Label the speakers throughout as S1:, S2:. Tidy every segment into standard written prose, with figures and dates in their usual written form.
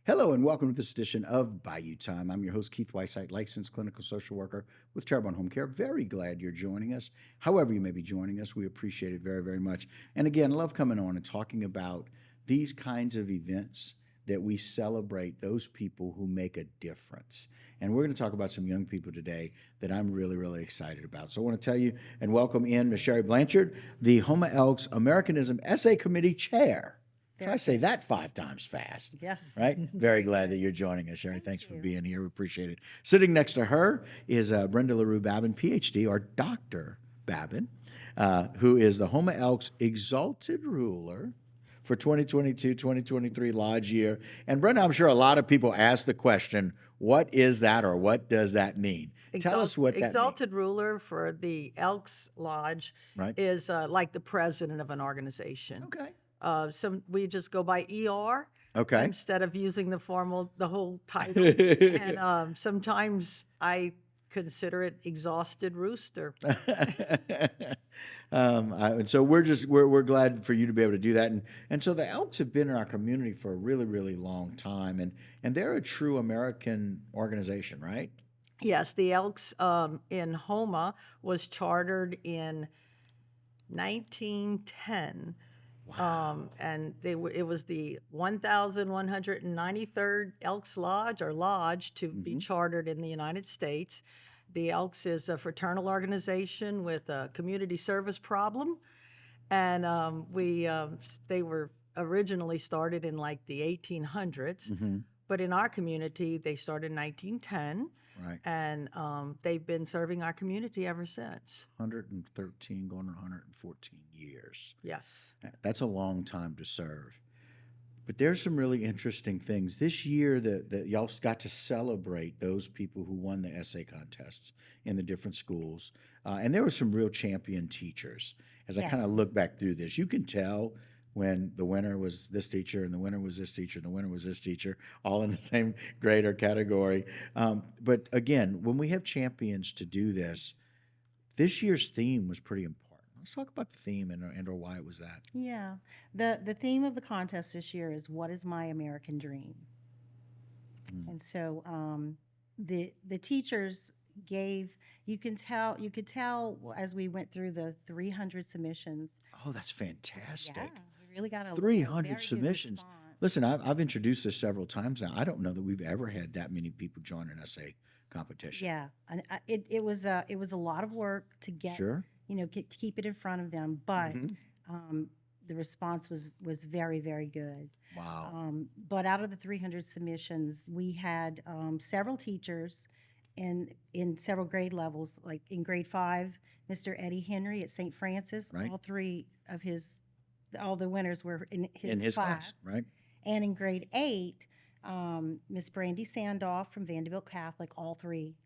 S1: Hello and welcome to this edition of Bayou Time. I'm your host, Keith Whiteside, licensed clinical social worker with Terrebonne Home Care. Very glad you're joining us. However, you may be joining us, we appreciate it very, very much. And again, love coming on and talking about these kinds of events that we celebrate those people who make a difference. And we're going to talk about some young people today that I'm really, really excited about. So I want to tell you and welcome in Ms. Sherry Blanchard, the Houma Elks Americanism Essay Committee Chair. Try to say that 5 times fast.
S2: Yes.
S1: Right? Very glad that you're joining us, Sherry. Thanks for
S2: you.
S1: being here. We appreciate it. Sitting next to her is Brenda LaRue Babin, PhD, or Dr. Babin, who is the Houma Elks Exalted Ruler for 2022-2023 Lodge Year. And Brenda, I'm sure a lot of people ask the question, what is that or what does that mean? Tell us what that means.
S2: Exalted ruler for the Elks Lodge
S1: Right.
S2: is like the president of an organization.
S1: Okay.
S2: We just go by ER
S1: Okay.
S2: instead of using the whole title. And sometimes I consider it exhausted rooster.
S1: And so we're glad for you to be able to do that, and so the Elks have been in our community for a really, really long time, and they're a true American organization, right?
S2: Yes, the Elks in Houma was chartered in 1910. And it was the 1,193rd Elks Lodge or Lodge to be chartered in the United States. The Elks is a fraternal organization with a community service problem, and they were originally started in like the 1800s, but in our community they started in 1910.
S1: Right.
S2: And they've been serving our community ever since.
S1: 113 going on 114 years.
S2: Yes.
S1: That's a long time to serve. But there's some really interesting things. This year that y'all got to celebrate those people who won the essay contests in the different schools. And there were some real champion teachers. As I
S3: Yes.
S1: kind of look back through this, you can tell when the winner was this teacher and the winner was this teacher and the winner was this teacher, all in the same grade or category. But again, when we have champions to do this year's theme was pretty important. Let's talk about the theme and or why it was that.
S3: Yeah. The theme of the contest this year is what is my American dream? And so the teachers gave you could tell as we went through the 300 submissions.
S1: Oh, that's fantastic.
S3: Yeah, we really got a
S1: 300
S3: very good
S1: submissions.
S3: response.
S1: Listen, I've introduced this several times now. I don't know that we've ever had that many people join an essay competition.
S3: Yeah, and it was a lot of work to get
S1: Sure.
S3: to keep it in front of them, but the response was very, very good.
S1: Wow.
S3: But out of the 300 submissions, we had several teachers in several grade levels. Like in grade 5, Mr. Eddie Henry at St. Francis.
S1: Right.
S3: All the winners were in his
S1: class, right?
S3: And in grade 8, Miss Brandy Sandoff from Vanderbilt Catholic. All 3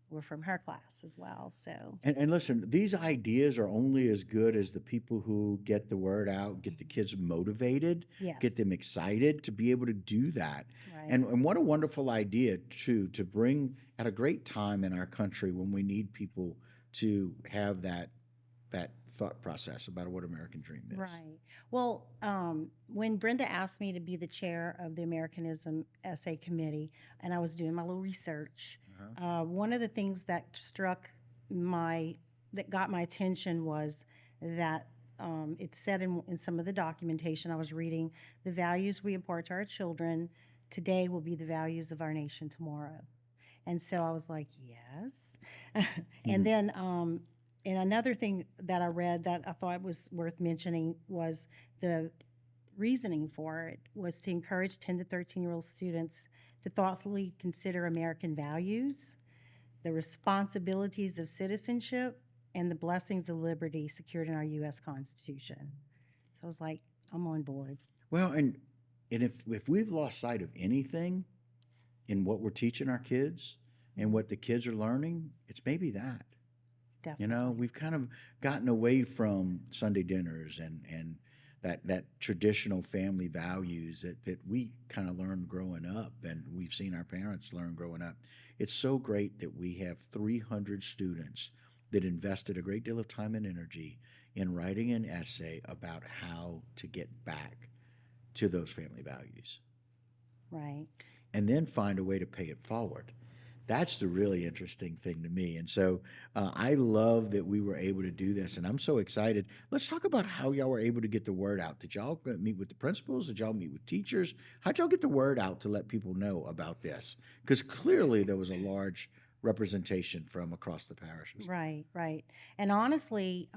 S3: were from her class as well. So
S1: And listen, these ideas are only as good as the people who get the word out, get the kids motivated,
S3: yes,
S1: get them excited to be able to do that.
S3: right.
S1: And what a wonderful idea to bring at a great time in our country when we need people to have that thought process about what American dream is.
S3: Right. Well, when Brenda asked me to be the chair of the Americanism Essay Committee, and I was doing my little research, one of the things that got my attention was that it said in some of the documentation I was reading, the values we impart to our children today will be the values of our nation tomorrow. And so I was like, yes. And then and another thing that I read that I thought was worth mentioning was the reasoning for it was to encourage 10 to 13-year-old students to thoughtfully consider American values, the responsibilities of citizenship, and the blessings of liberty secured in our U.S. Constitution. So I was like, I'm on board.
S1: Well, and if we've lost sight of anything in what we're teaching our kids and what the kids are learning, it's maybe that.
S3: Definitely.
S1: We've kind of gotten away from Sunday dinners and that traditional family values that we kind of learned growing up and we've seen our parents learn growing up. It's so great that we have 300 students that invested a great deal of time and energy in writing an essay about how to get back to those family values.
S3: Right.
S1: and then find a way to pay it forward. That's the really interesting thing to me. And so I love that we were able to do this, and I'm so excited. Let's talk about how y'all were able to get the word out. Did y'all meet with the principals? Did y'all meet with teachers? How'd y'all get the word out to let people know about this? Because clearly there was a large representation from across the parishes.
S3: Right, right. And honestly,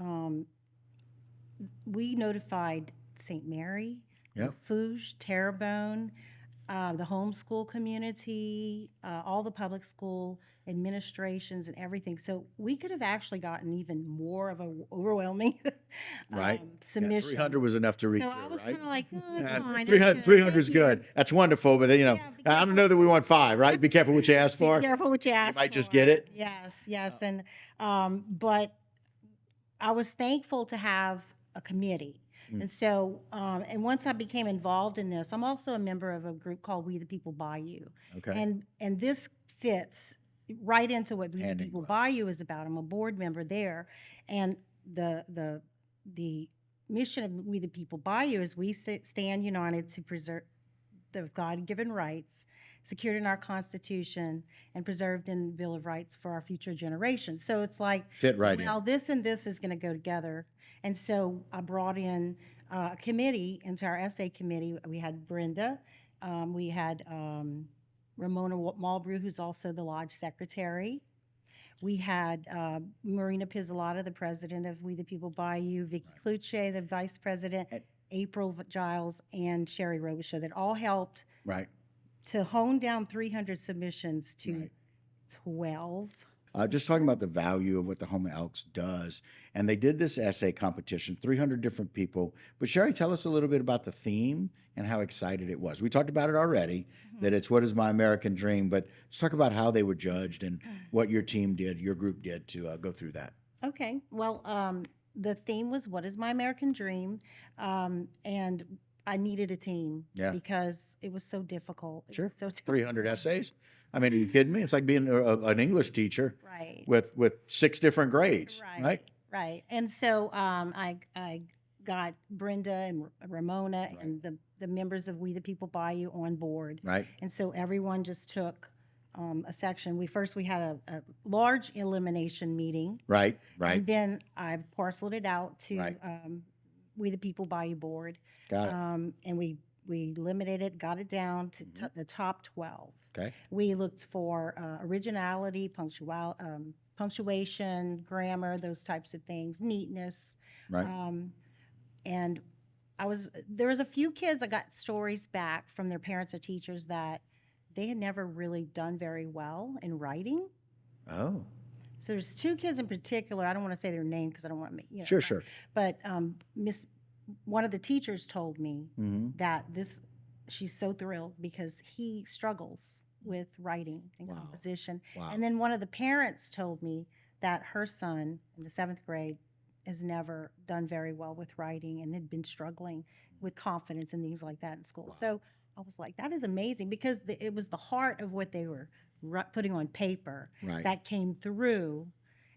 S3: we notified St. Mary,
S1: Yep.
S3: Lafourche, Terrebonne, the homeschool community, all the public school administrations and everything. So we could have actually gotten even more of a overwhelming
S1: Right. Yeah,
S3: submission.
S1: 300 was enough to read
S3: So
S1: through,
S3: I was
S1: right?
S3: kind of like, oh, it's
S1: Yeah,
S3: fine.
S1: 300,
S3: It's
S1: 300 is
S3: Thank you.
S1: good. That's wonderful, but
S3: Yeah, be
S1: I don't know that we want 5, right? Be careful what you ask for.
S3: Be careful what you ask
S1: might just
S3: for.
S1: get it.
S3: Yes, yes. And but I was thankful to have a committee. And so, and once I became involved in this, I'm also a member of a group called We the People Bayou.
S1: Okay.
S3: And this fits right into what We the
S1: Hand in
S3: People
S1: glove.
S3: Bayou is about. I'm a board member there. And the mission of We the People Bayou is we stand united to preserve the God-given rights secured in our Constitution and preserved in the Bill of Rights for our future generations. So it's like,
S1: Fit right
S3: well, this and this is going to go together. And so I brought in a committee into our essay committee. We had Brenda, we had Ramona Malbrew, who's also the lodge secretary. We had Marina Pizzolata, the president of We the People Bayou, Vicky Cluche, the vice president, April Giles, and Sherry Robichaud, that all helped
S1: in. Right.
S3: to hone down 300 submissions to
S1: Right.
S3: 12.
S1: Just talking about the value of what the Houma Elks does. And they did this essay competition, 300 different people. But Sherry, tell us a little bit about the theme and how excited it was. We talked about it already, that it's What is My American Dream, but let's talk about how they were judged and what your team did, your group did to go through that.
S3: Okay. Well, the theme was What is My American Dream? And I needed a team because it was so difficult. It
S1: Sure.
S3: was so
S1: 300 essays. I mean, are you kidding me? It's like being an English teacher
S3: Right.
S1: with 6 different grades, right?
S3: Right. And so I got Brenda and Ramona and the members of We the People Bayou on board.
S1: Right.
S3: And so everyone just took a section. We had a large elimination meeting.
S1: Right. Right.
S3: And then I parceled it out to
S1: Right.
S3: We the People Bayou board.
S1: Got it.
S3: And we limited it, got it down to the top 12.
S1: Okay.
S3: We looked for originality, punctuation, grammar, those types of things, neatness.
S1: Right.
S3: And there was a few kids I got stories back from their parents or teachers that they had never really done very well in writing.
S1: Oh.
S3: So there's 2 kids in particular. I don't want to say their name because I don't want to make
S1: Sure.
S3: But one of the teachers told me
S1: Mm-hmm.
S3: that she's so thrilled because he struggles with writing and composition.
S1: Wow.
S3: And then one of the parents told me that her son in the 7th grade has never done very well with writing and had been struggling with confidence and things like that in school. So I was like, that is amazing because it was the heart of what they were putting on paper that came through.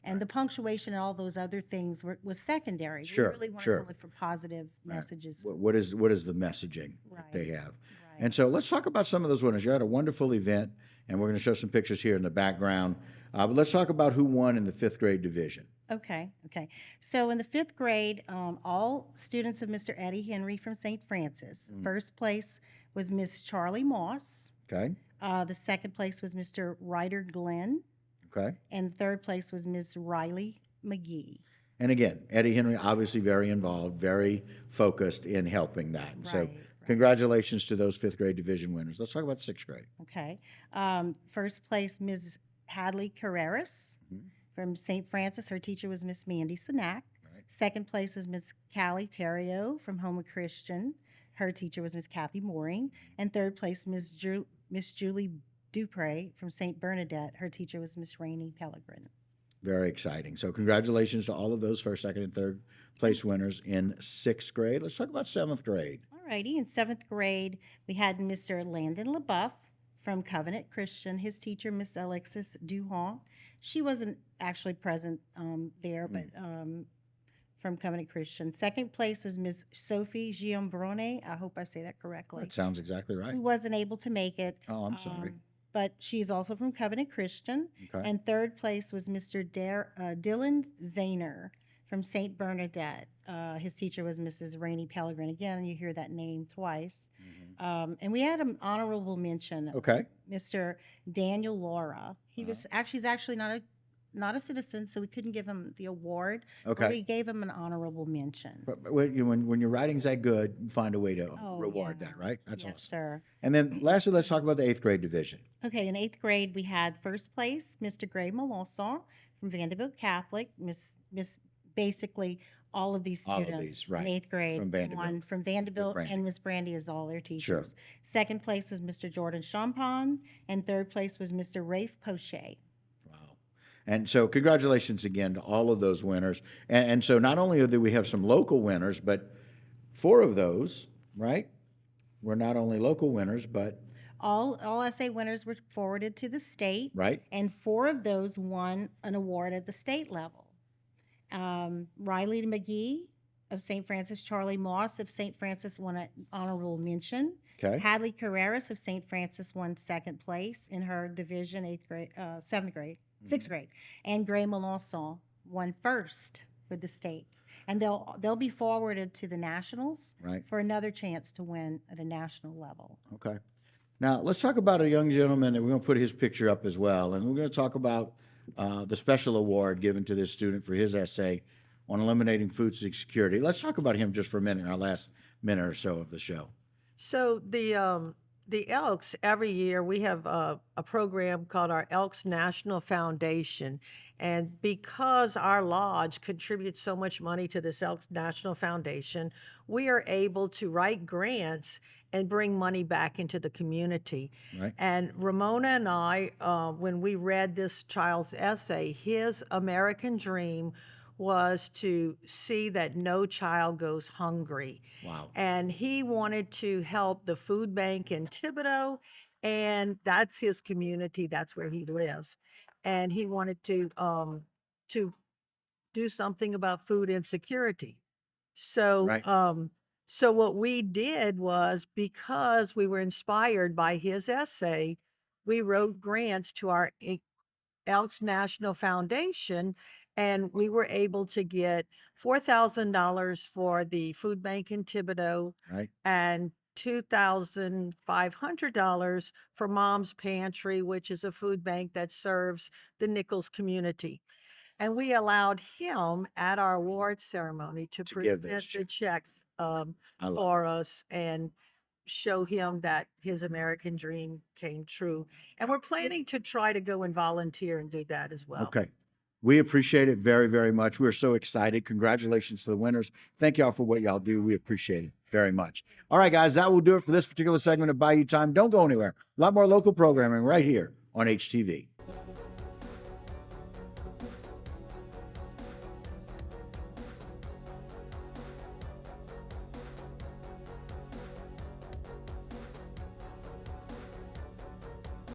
S3: And the punctuation and all those other things was secondary.
S1: Sure,
S3: We really wanted
S1: sure.
S3: to look for positive messages.
S1: What is the messaging that they have?
S3: Right.
S1: And so let's talk about some of those winners. You had a wonderful event, and we're going to show some pictures here in the background. But let's talk about who won in the 5th grade division.
S3: Okay. So in the 5th grade, all students of Mr. Eddie Henry from St. Francis. First place was Miss Charlie Moss.
S1: Okay.
S3: The second place was Mr. Ryder Glenn.
S1: Okay.
S3: And third place was Miss Riley McGee.
S1: And again, Eddie Henry, obviously very involved, very focused in helping that. And so congratulations to those 5th grade division winners. Let's talk about 6th grade.
S3: Okay. First place, Ms. Hadley Carreras from St. Francis. Her teacher was Miss Mandy Sinak. Second place was Miss Callie Terrio from Houma Christian. Her teacher was Miss Kathy Mooring. And third place, Miss Julie Dupre from St. Bernadette. Her teacher was Miss Rainey Pellegrin.
S1: Very exciting. So congratulations to all of those 1st, 2nd, and 3rd place winners in 6th grade. Let's talk about 7th grade.
S3: All righty. In 7th grade, we had Mr. Landon LaBeouf from Covenant Christian. His teacher, Miss Alexis Duhon. She wasn't actually present there, but from Covenant Christian. Second place was Miss Sophie Giambrone. I hope I say that correctly.
S1: That sounds exactly right.
S3: Who wasn't able to make it.
S1: Oh, I'm sorry.
S3: But she's also from Covenant Christian.
S1: Okay.
S3: And third place was Mr. Dylan Zahner from St. Bernadette. His teacher was Mrs. Rainey Pellegrin. Again, you hear that name twice. And we had an honorable mention.
S1: Okay.
S3: Mr. Daniel Laura. He's actually not a citizen, so we couldn't give him the award.
S1: Okay.
S3: But we gave him an honorable mention.
S1: But when your writing's that good, you find a way to
S3: Oh,
S1: reward
S3: yeah.
S1: that, right? That's
S3: Yes,
S1: awesome.
S3: sir.
S1: And then lastly, let's talk about the 8th grade division.
S3: Okay, in 8th grade, we had first place, Mr. Gray Malonson from Vanderbilt Catholic. Basically, all of these
S1: All of
S3: students
S1: these, right,
S3: in 8th grade
S1: from Vanderbilt.
S3: won from Vanderbilt,
S1: Brandy.
S3: and Miss Brandy is all their
S1: Sure.
S3: teachers. Second place was Mr. Jordan Champon, and third place was Mr. Rafe Poche.
S1: Wow. And so congratulations again to all of those winners. And so not only do we have some local winners, but 4 of those, right, were not only local winners, but,
S3: All SA winners were forwarded to the state,
S1: right?
S3: and 4 of those won an award at the state level. Riley McGee of St. Francis, Charlie Moss of St. Francis won an honorable mention.
S1: Okay.
S3: Hadley Carreras of St. Francis won second place in her division, 7th grade, 6th grade, and Gray Melanson won first with the state. And they'll be forwarded to the nationals,
S1: Right.
S3: for another chance to win at a national level.
S1: Okay. Now, let's talk about a young gentleman, and we're going to put his picture up as well. And we're going to talk about the special award given to this student for his essay on eliminating food security. Let's talk about him just for a minute in our last minute or so of the show.
S2: So the Elks, every year we have a program called our Elks National Foundation. And because our lodge contributes so much money to this Elks National Foundation, we are able to write grants and bring money back into the community.
S1: Right.
S2: And Ramona and I, when we read this child's essay, his American dream was to see that no child goes hungry.
S1: Wow.
S2: And he wanted to help the food bank in Thibodaux, and that's his community. That's where he lives. And he wanted to do something about food insecurity. So,
S1: Right.
S2: so what we did was, because we were inspired by his essay, we wrote grants to our Elks National Foundation, and we were able to get $4,000 for the food bank in Thibodaux
S1: Right.
S2: and $2,500 for Mom's Pantry, which is a food bank that serves the Nichols community. And we allowed him at our award ceremony to
S1: give
S2: present
S1: those
S2: the checks
S1: I love
S2: for us and show him that his American dream came true. And we're planning to try to go and volunteer and do that as well.
S1: Okay. We appreciate it very, very much. We're so excited. Congratulations to the winners. Thank y'all for what y'all do. We appreciate it very much. All right, guys, that will do it for this particular segment of Bayou Time. Don't go anywhere. A lot more local programming right here on HTV.